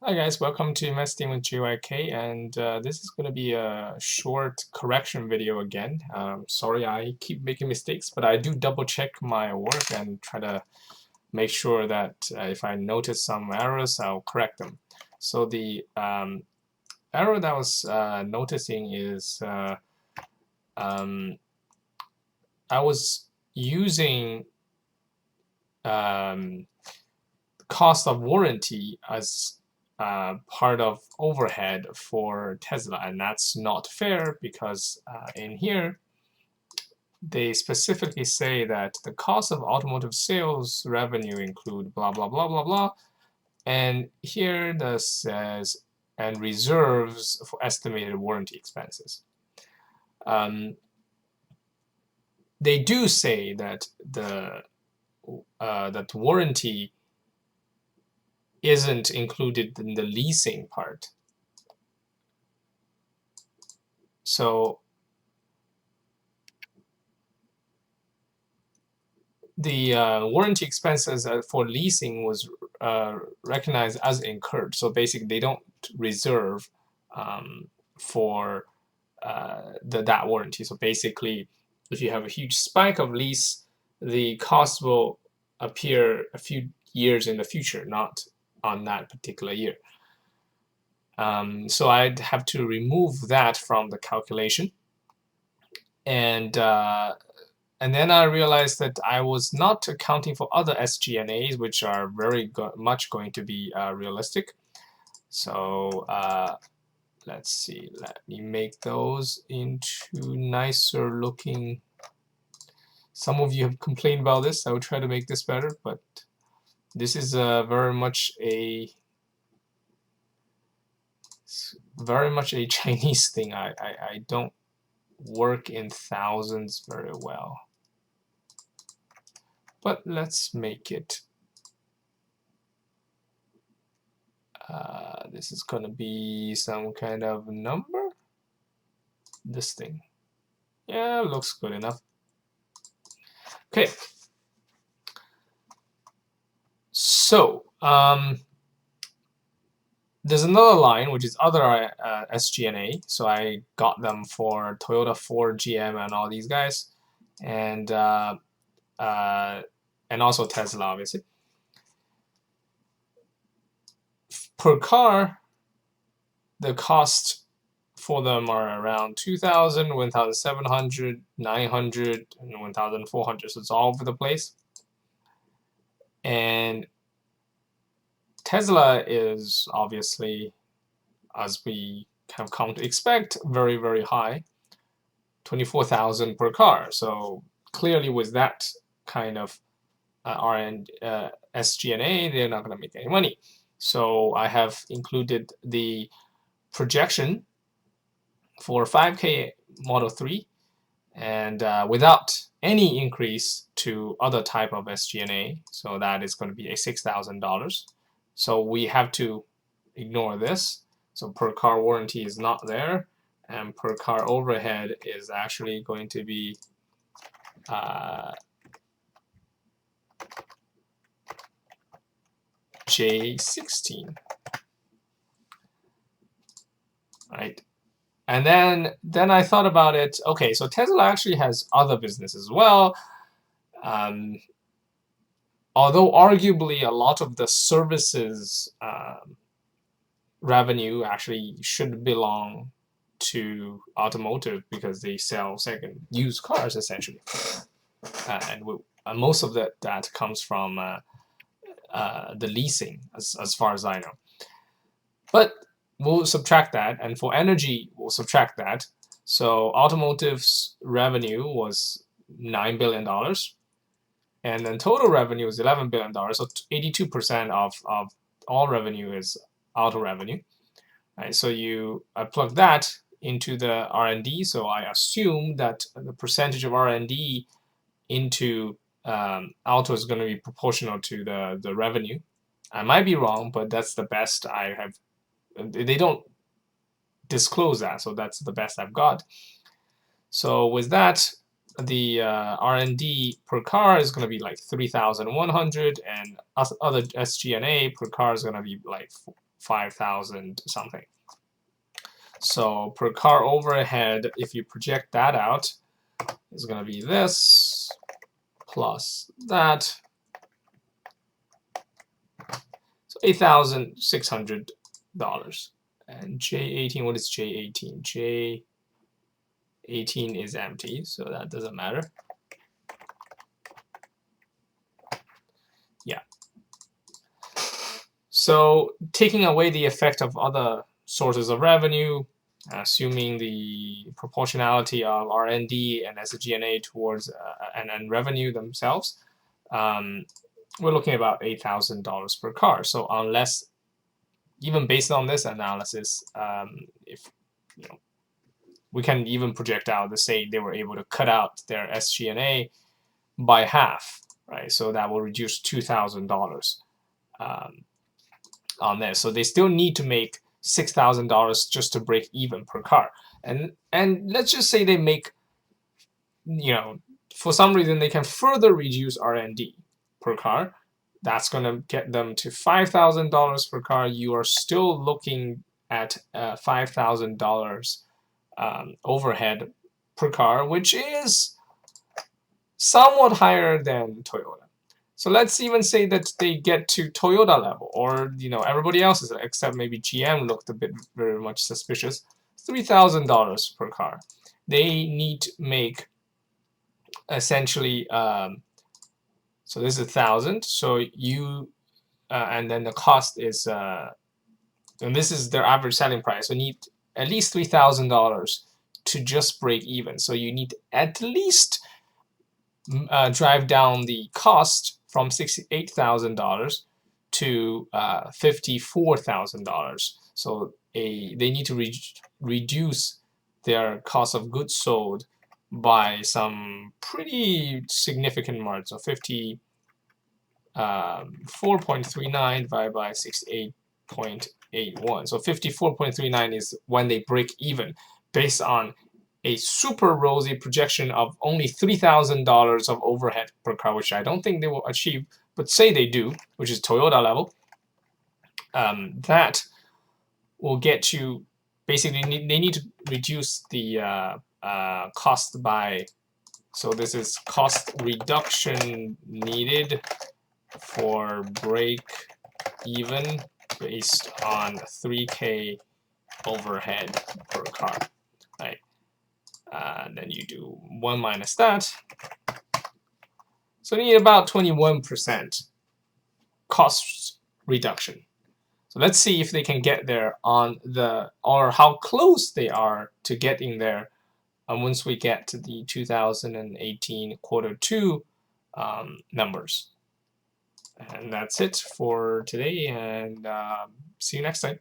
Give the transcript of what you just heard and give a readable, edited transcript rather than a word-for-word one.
Hi guys, welcome to Investing with GYK, and this is going to be a short correction video again. Sorry I keep making mistakes, but I do double check my work and try to make sure that if I notice some errors, I'll correct them. So the error that I was noticing is um, I was using um, cost of warranty as part of overhead for Tesla, and that's not fair because in here they specifically say that the cost of automotive sales revenue include blah blah blah blah blah, and here this says and reserves for estimated warranty expenses. They do say that that warranty isn't included in the leasing part. So the warranty expenses for leasing was recognized as incurred. So basically, they don't reserve for that warranty. So basically, if you have a huge spike of lease, the cost will appear a few years in the future, not on that particular year. So I'd have to remove that from the calculation. And then I realized that I was not accounting for other SG&As, which are very much going to be realistic. So let's see, let me make those into nicer looking. Some of you have complained about this. I would try to make this better, but this is very much a Chinese thing. I don't work in thousands very well. But let's make it. This is going to be some kind of number. This thing. Yeah, looks good enough. Okay. So, there's another line, which is other SG&A. So I got them for Toyota, Ford, GM, and all these guys. And also Tesla, obviously. Per car, the cost for them are around 2,000, 1,700, 900, and 1,400. So it's all over the place. And Tesla is obviously, as we have come to expect, very, very high, 24,000 per car. So clearly with that kind of SG&A, they're not going to make any money. So I have included the projection for 5K Model 3 and without any increase to other type of SG&A. So that is going to be a $6,000. So we have to ignore this. So per car warranty is not there, and per car overhead is actually going to be J16, right? And then I thought about it. Okay, so Tesla actually has other businesses as well. Although arguably a lot of the services revenue actually should belong to automotive because they sell second used cars essentially, and most of that comes from the leasing, as far as I know. But we'll subtract that, and for energy we'll subtract that. So automotive's revenue was $9 billion, and then total revenue is $11 billion. So 82% of all revenue is auto revenue. Right, so I plug that into the R&D. So I assume that the percentage of R&D into auto is going to be proportional to the revenue. I might be wrong, but that's the best I have. They don't disclose that, so that's the best I've got. So with that, the R&D per car is going to be like 3,100, and other SG&A per car is going to be like 5,000 something. So per car overhead, if you project that out, is going to be this plus that. So $8,600. And J18, what is J18? J18 is empty, so that doesn't matter. Yeah. So taking away the effect of other sources of revenue, assuming the proportionality of R&D and SG&A towards and revenue themselves, we're looking at about $8,000 per car. So unless, even based on this analysis, if we can even project out to say they were able to cut out their SG&A by half, right? So that will reduce $2,000 on this. So they still need to make $6,000 just to break even per car. And let's just say they make, for some reason they can further reduce R&D per car. That's going to get them to $5,000 per car. You are still looking at $5,000 overhead per car, which is somewhat higher than Toyota. So let's even say that they get to Toyota level, or everybody else's except maybe GM looked a bit very much suspicious. $3,000 per car. They need to make essentially. So this is 1,000. So and then the cost is and this is their average selling price. So you need at least $3,000 to just break even. So you need at least drive down the cost from $68,000 to $54,000. So they need to reduce their cost of goods sold by some pretty significant margin. So 4.39 divided by 68.81. So 54.39 is when they break even, based on a super rosy projection of only $3,000 of overhead per car, which I don't think they will achieve, but say they do, which is Toyota level. That will get you, basically they need to reduce the cost by, so this is cost reduction needed for break even based on 3K overhead per car, right? Then you do 1 minus that. So you need about 21% cost reduction. So let's see if they can get there on or how close they are to getting there once we get to the 2018 Q2 numbers. And that's it for today, and see you next time.